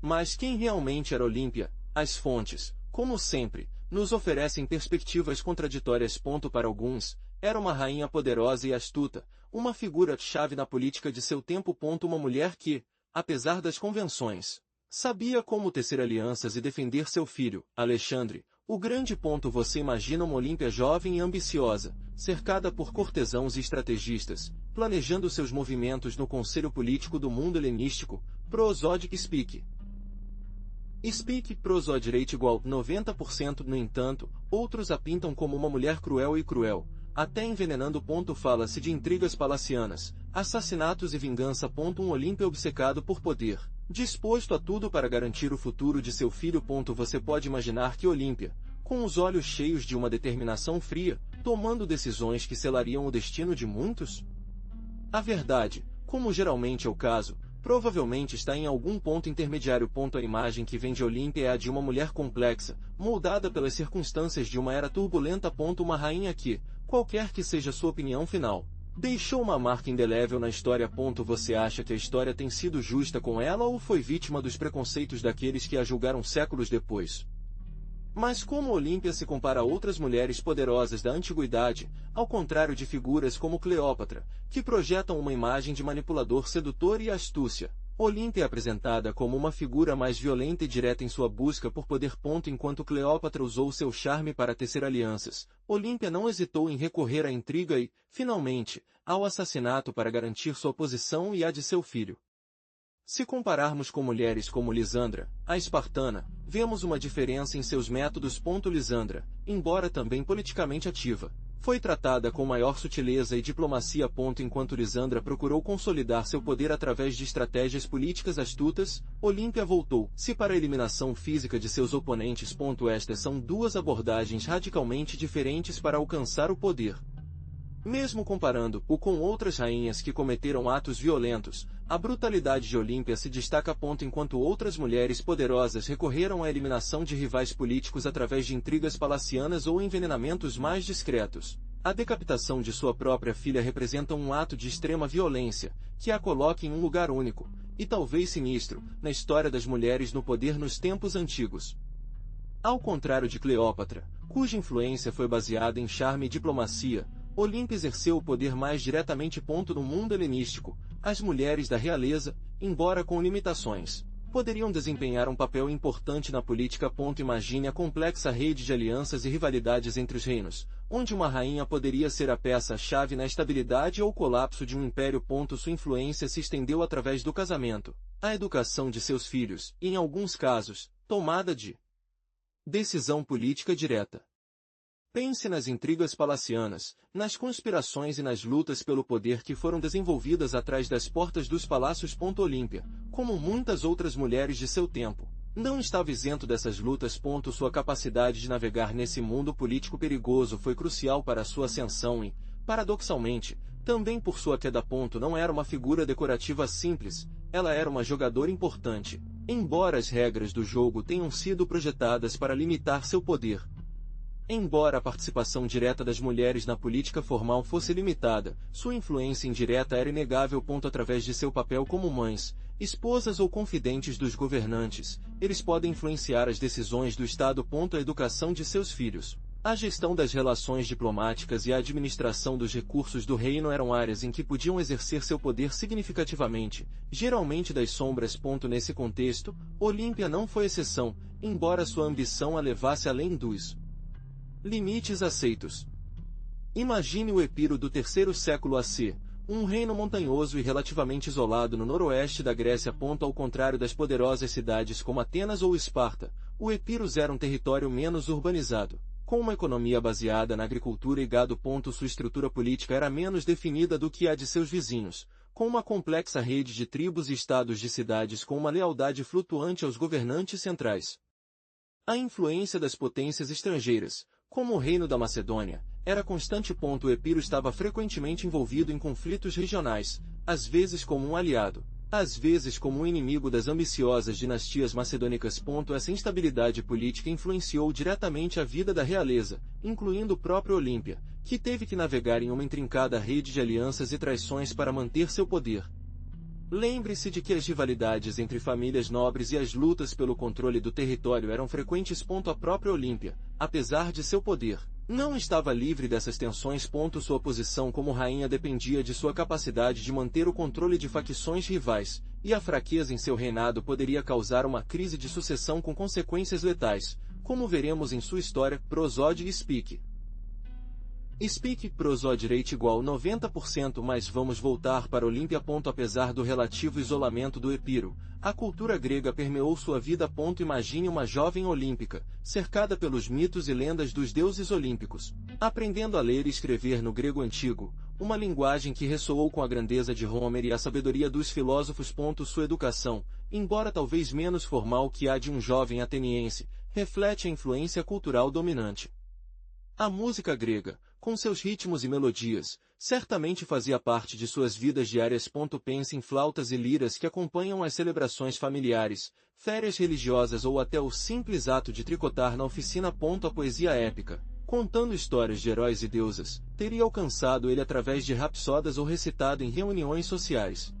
Mas quem realmente era Olímpia? As fontes, como sempre, nos oferecem perspectivas contraditórias. Para alguns, era uma rainha poderosa e astuta, uma figura-chave na política de seu tempo. Uma mulher que, apesar das convenções, sabia como tecer alianças e defender seu filho, Alexandre, o grande. Você imagina uma Olímpia jovem e ambiciosa, cercada por cortesãos e estrategistas, planejando seus movimentos no conselho político do mundo helenístico. Prosodic Speak. Speak Prosod Rate igual 90%. No entanto, outros a pintam como uma mulher cruel e cruel, até envenenando. Fala-se de intrigas palacianas, assassinatos e vingança. Um Olímpia obcecado por poder, disposto a tudo para garantir o futuro de seu filho. Você pode imaginar que Olímpia, com os olhos cheios de uma determinação fria, tomando decisões que selariam o destino de muitos? A verdade, como geralmente é o caso, provavelmente está em algum ponto intermediário. A imagem que vem de Olímpia é a de uma mulher complexa, moldada pelas circunstâncias de uma era turbulenta. Uma rainha que, qualquer que seja sua opinião final, deixou uma marca indelével na história. Você acha que a história tem sido justa com ela ou foi vítima dos preconceitos daqueles que a julgaram séculos depois? Mas como Olímpia se compara a outras mulheres poderosas da antiguidade, ao contrário de figuras como Cleópatra, que projetam uma imagem de manipulador sedutor e astúcia, Olímpia é apresentada como uma figura mais violenta e direta em sua busca por poder. Enquanto Cleópatra usou seu charme para tecer alianças, Olímpia não hesitou em recorrer à intriga e, finalmente, ao assassinato para garantir sua posição e a de seu filho. Se compararmos com mulheres como Lisandra, a espartana, vemos uma diferença em seus métodos. Lisandra, embora também politicamente ativa, foi tratada com maior sutileza e diplomacia. Enquanto Lisandra procurou consolidar seu poder através de estratégias políticas astutas, Olímpia voltou-se para a eliminação física de seus oponentes. Estas são duas abordagens radicalmente diferentes para alcançar o poder. Mesmo comparando-o com outras rainhas que cometeram atos violentos, a brutalidade de Olímpia se destaca. Enquanto outras mulheres poderosas recorreram à eliminação de rivais políticos através de intrigas palacianas ou envenenamentos mais discretos, a decapitação de sua própria filha representa um ato de extrema violência, que a coloca em um lugar único, e talvez sinistro, na história das mulheres no poder nos tempos antigos. Ao contrário de Cleópatra, cuja influência foi baseada em charme e diplomacia, Olímpia exerceu o poder mais diretamente. No mundo helenístico, as mulheres da realeza, embora com limitações, poderiam desempenhar um papel importante na política. Imagine a complexa rede de alianças e rivalidades entre os reinos, onde uma rainha poderia ser a peça-chave na estabilidade ou colapso de um império. Sua influência se estendeu através do casamento, a educação de seus filhos e, em alguns casos, tomada de decisão política direta. Pense nas intrigas palacianas, nas conspirações e nas lutas pelo poder que foram desenvolvidas atrás das portas dos palácios. Olímpia, como muitas outras mulheres de seu tempo, não estava isento dessas lutas. Sua capacidade de navegar nesse mundo político perigoso foi crucial para sua ascensão e, paradoxalmente, também por sua queda. Não era uma figura decorativa simples, ela era uma jogadora importante, embora as regras do jogo tenham sido projetadas para limitar seu poder. Embora a participação direta das mulheres na política formal fosse limitada, sua influência indireta era inegável. Através de seu papel como mães, esposas ou confidentes dos governantes, eles podem influenciar as decisões do Estado. A educação de seus filhos, a gestão das relações diplomáticas e a administração dos recursos do reino eram áreas em que podiam exercer seu poder significativamente, geralmente das sombras. Nesse contexto, Olímpia não foi exceção, embora sua ambição a levasse além dos limites aceitos. Imagine o Epiro do terceiro século AC, um reino montanhoso e relativamente isolado no noroeste da Grécia. Ao contrário das poderosas cidades como Atenas ou Esparta, o Epiros era um território menos urbanizado, com uma economia baseada na agricultura e gado. Sua estrutura política era menos definida do que a de seus vizinhos, com uma complexa rede de tribos e estados de cidades com uma lealdade flutuante aos governantes centrais. A influência das potências estrangeiras, como o Reino da Macedônia, era constante. O Epiro estava frequentemente envolvido em conflitos regionais, às vezes como um aliado, às vezes como um inimigo das ambiciosas dinastias macedônicas. Essa instabilidade política influenciou diretamente a vida da realeza, incluindo o próprio Olímpia, que teve que navegar em uma intrincada rede de alianças e traições para manter seu poder. Lembre-se de que as rivalidades entre famílias nobres e as lutas pelo controle do território eram frequentes. A própria Olímpia, apesar de seu poder, não estava livre dessas tensões. Sua posição como rainha dependia de sua capacidade de manter o controle de facções rivais, e a fraqueza em seu reinado poderia causar uma crise de sucessão com consequências letais, como veremos em sua história. Prosódio e Spike. Prosódio rate igual 90%. Mas vamos voltar para Olímpia. Apesar do relativo isolamento do Epiro, a cultura grega permeou sua vida. Imagine uma jovem olímpica, cercada pelos mitos e lendas dos deuses olímpicos, aprendendo a ler e escrever no grego antigo, uma linguagem que ressoou com a grandeza de Homer e a sabedoria dos filósofos. Sua educação, embora talvez menos formal que a de um jovem ateniense, reflete a influência cultural dominante. A música grega, com seus ritmos e melodias, certamente fazia parte de suas vidas diárias. Pense em flautas e liras que acompanham as celebrações familiares, férias religiosas ou até o simples ato de tricotar na oficina. A poesia épica, contando histórias de heróis e deusas, teria alcançado ele através de rapsodas ou recitado em reuniões sociais.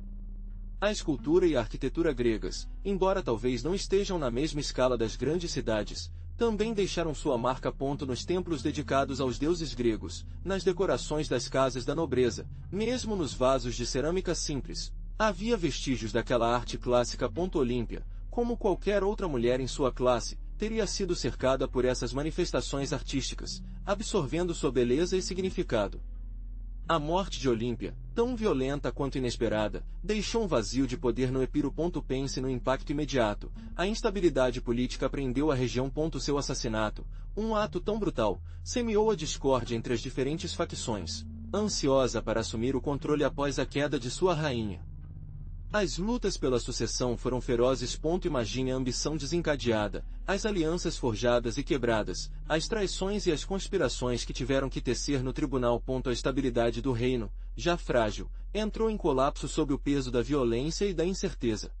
A escultura e a arquitetura gregas, embora talvez não estejam na mesma escala das grandes cidades, também deixaram sua marca. Nos templos dedicados aos deuses gregos, nas decorações das casas da nobreza, mesmo nos vasos de cerâmica simples, havia vestígios daquela arte clássica. Olímpia, como qualquer outra mulher em sua classe, teria sido cercada por essas manifestações artísticas, absorvendo sua beleza e significado. A morte de Olímpia, tão violenta quanto inesperada, deixou um vazio de poder no Epiro. Pense no impacto imediato. A instabilidade política prendeu a região. Seu assassinato, um ato tão brutal, semeou a discórdia entre as diferentes facções, ansiosa para assumir o controle após a queda de sua rainha. As lutas pela sucessão foram ferozes. Imagine a ambição desencadeada, as alianças forjadas e quebradas, as traições e as conspirações que tiveram que tecer no tribunal. A estabilidade do reino, já frágil, entrou em colapso sob o peso da violência e da incerteza.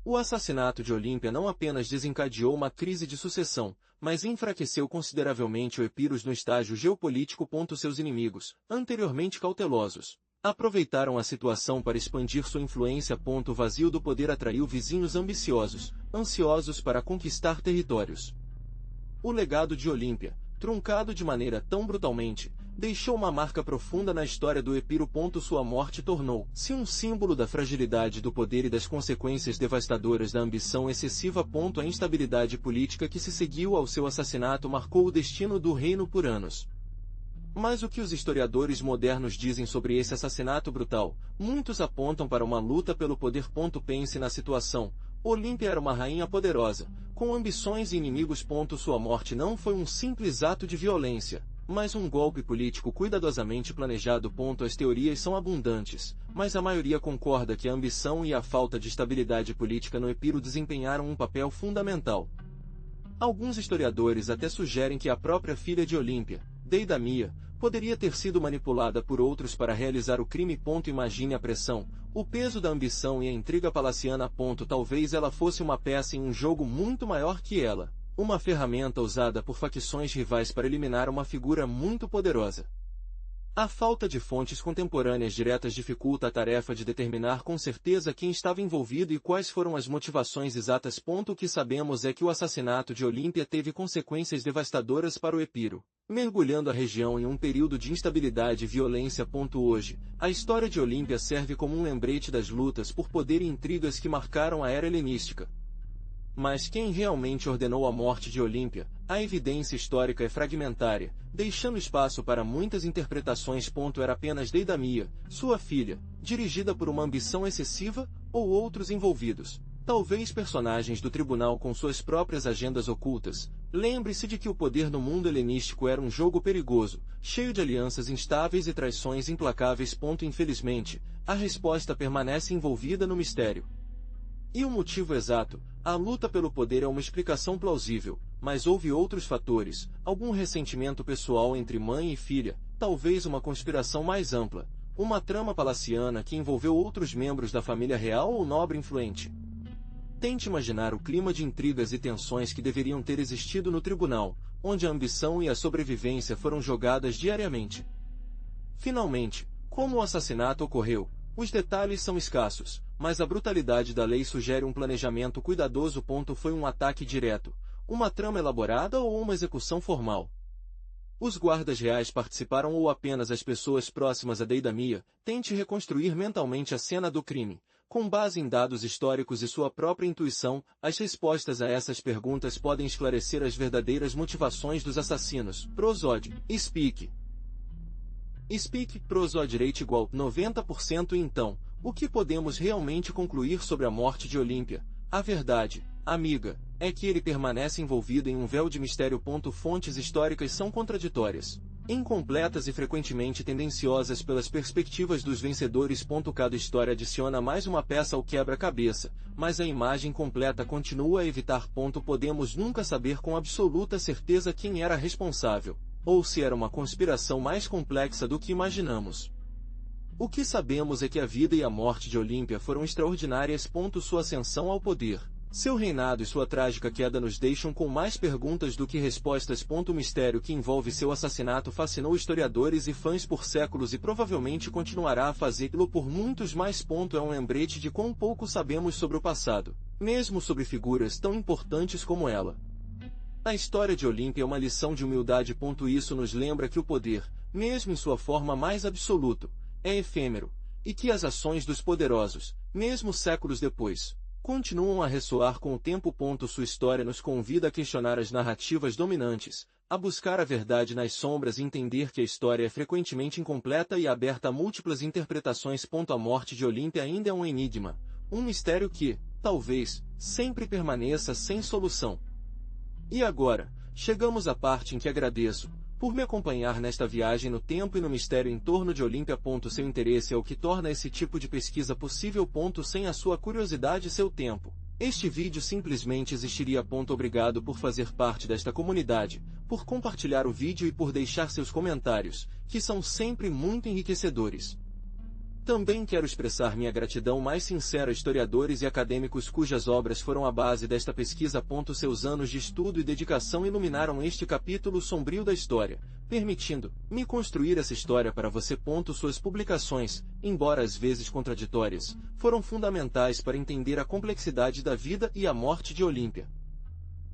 O assassinato de Olímpia não apenas desencadeou uma crise de sucessão, mas enfraqueceu consideravelmente o Epiros no estágio geopolítico. Seus inimigos, anteriormente cautelosos, aproveitaram a situação para expandir sua influência. O vazio do poder atraiu vizinhos ambiciosos, ansiosos para conquistar territórios. O legado de Olímpia, truncado de maneira tão brutalmente, deixou uma marca profunda na história do Epiro. Sua morte tornou-se um símbolo da fragilidade do poder e das consequências devastadoras da ambição excessiva. A instabilidade política que se seguiu ao seu assassinato marcou o destino do reino por anos. Mas o que os historiadores modernos dizem sobre esse assassinato brutal? Muitos apontam para uma luta pelo poder. Pense na situação. Olímpia era uma rainha poderosa, com ambições e inimigos. Sua morte não foi um simples ato de violência, mas um golpe político cuidadosamente planejado. As teorias são abundantes, mas a maioria concorda que a ambição e a falta de estabilidade política no Epiro desempenharam um papel fundamental. Alguns historiadores até sugerem que a própria filha de Olímpia, Deidamia, poderia ter sido manipulada por outros para realizar o crime. Imagine a pressão, o peso da ambição e a intriga palaciana. Talvez ela fosse uma peça em um jogo muito maior que ela, uma ferramenta usada por facções rivais para eliminar uma figura muito poderosa. A falta de fontes contemporâneas diretas dificulta a tarefa de determinar com certeza quem estava envolvido e quais foram as motivações exatas. O que sabemos é que o assassinato de Olímpia teve consequências devastadoras para o Epiro, mergulhando a região em um período de instabilidade e violência. Hoje, a história de Olímpia serve como um lembrete das lutas por poder e intrigas que marcaram a era helenística. Mas quem realmente ordenou a morte de Olímpia? A evidência histórica é fragmentária, deixando espaço para muitas interpretações. Era apenas Deidamia, sua filha, dirigida por uma ambição excessiva, ou outros envolvidos, talvez personagens do tribunal com suas próprias agendas ocultas. Lembre-se de que o poder no mundo helenístico era um jogo perigoso, cheio de alianças instáveis e traições implacáveis. Infelizmente, a resposta permanece envolvida no mistério. E o motivo exato? A luta pelo poder é uma explicação plausível, mas houve outros fatores, algum ressentimento pessoal entre mãe e filha, talvez uma conspiração mais ampla, uma trama palaciana que envolveu outros membros da família real ou nobre influente. Tente imaginar o clima de intrigas e tensões que deveriam ter existido no tribunal, onde a ambição e a sobrevivência foram jogadas diariamente. Finalmente, como o assassinato ocorreu? Os detalhes são escassos, mas a brutalidade da lei sugere um planejamento cuidadoso. Foi um ataque direto, uma trama elaborada ou uma execução formal? Os guardas reais participaram ou apenas as pessoas próximas a Deidamia? Tente reconstruir mentalmente a cena do crime, com base em dados históricos e sua própria intuição. As respostas a essas perguntas podem esclarecer as verdadeiras motivações dos assassinos. Prosódio. Speak prosódio rate igual 90%. Então, o que podemos realmente concluir sobre a morte de Olímpia? A verdade, amiga, é que ele permanece envolvido em um véu de mistério. Fontes históricas são contraditórias, incompletas e frequentemente tendenciosas pelas perspectivas dos vencedores. Cada história adiciona mais uma peça ao quebra-cabeça, mas a imagem completa continua a evitar. Podemos nunca saber com absoluta certeza quem era responsável. ou se era uma conspiração mais complexa do que imaginamos. O que sabemos é que a vida e a morte de Olímpia foram extraordinárias. Sua ascensão ao poder, seu reinado e sua trágica queda nos deixam com mais perguntas do que respostas. O mistério que envolve seu assassinato fascinou historiadores e fãs por séculos e provavelmente continuará a fazê-lo por muitos mais. É um lembrete de quão pouco sabemos sobre o passado, mesmo sobre figuras tão importantes como ela. A história de Olímpia é uma lição de humildade. Isso nos lembra que o poder, mesmo em sua forma mais absoluta, é efêmero, e que as ações dos poderosos, mesmo séculos depois, continuam a ressoar com o tempo. Sua história nos convida a questionar as narrativas dominantes, a buscar a verdade nas sombras e entender que a história é frequentemente incompleta e aberta a múltiplas interpretações. A morte de Olímpia ainda é um enigma, um mistério que, talvez, sempre permaneça sem solução. E agora, chegamos à parte em que agradeço por me acompanhar nesta viagem no tempo e no mistério em torno de Olímpia. Seu interesse é o que torna esse tipo de pesquisa possível. Sem a sua curiosidade e seu tempo, este vídeo simplesmente existiria. Obrigado por fazer parte desta comunidade, por compartilhar o vídeo e por deixar seus comentários, que são sempre muito enriquecedores. Também quero expressar minha gratidão mais sincera a historiadores e acadêmicos cujas obras foram a base desta pesquisa. Seus anos de estudo e dedicação iluminaram este capítulo sombrio da história, permitindo-me construir essa história para você. Suas publicações, embora às vezes contraditórias, foram fundamentais para entender a complexidade da vida e a morte de Olímpia.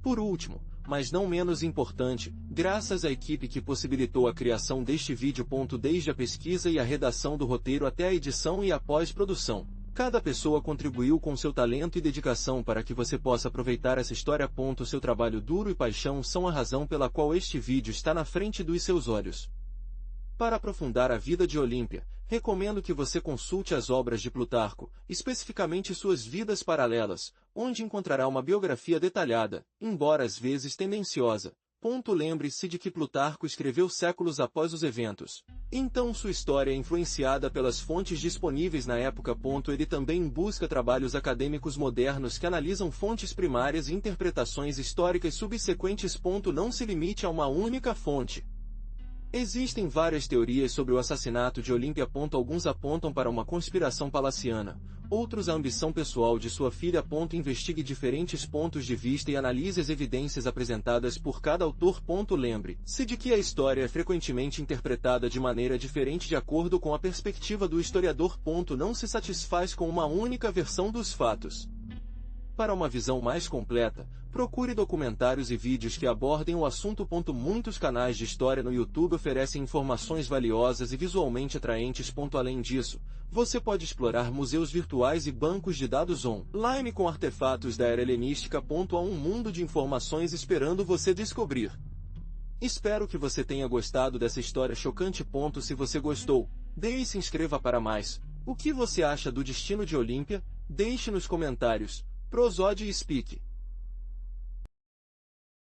Por último, mas não menos importante, graças à equipe que possibilitou a criação deste vídeo. Desde a pesquisa e a redação do roteiro até a edição e a pós-produção, cada pessoa contribuiu com seu talento e dedicação para que você possa aproveitar essa história. Seu trabalho duro e paixão são a razão pela qual este vídeo está na frente dos seus olhos. Para aprofundar a vida de Olímpia, recomendo que você consulte as obras de Plutarco, especificamente suas vidas paralelas, onde encontrará uma biografia detalhada, embora às vezes tendenciosa. Lembre-se de que Plutarco escreveu séculos após os eventos, então sua história é influenciada pelas fontes disponíveis na época. Ele também busca trabalhos acadêmicos modernos que analisam fontes primárias e interpretações históricas subsequentes. Não se limite a uma única fonte. Existem várias teorias sobre o assassinato de Olímpia. Alguns apontam para uma conspiração palaciana, outros a ambição pessoal de sua filha. Investigue diferentes pontos de vista e analise as evidências apresentadas por cada autor. Lembre-se de que a história é frequentemente interpretada de maneira diferente de acordo com a perspectiva do historiador. Não se satisfaz com uma única versão dos fatos. Para uma visão mais completa, procure documentários e vídeos que abordem o assunto. Muitos canais de história no YouTube oferecem informações valiosas e visualmente atraentes. Além disso, você pode explorar museus virtuais e bancos de dados online com artefatos da era helenística. Há um mundo de informações esperando você descobrir. Espero que você tenha gostado dessa história chocante. Se você gostou, deixe se inscreva para mais. O que você acha do destino de Olímpia? Deixe nos comentários. Prosódio e Speak.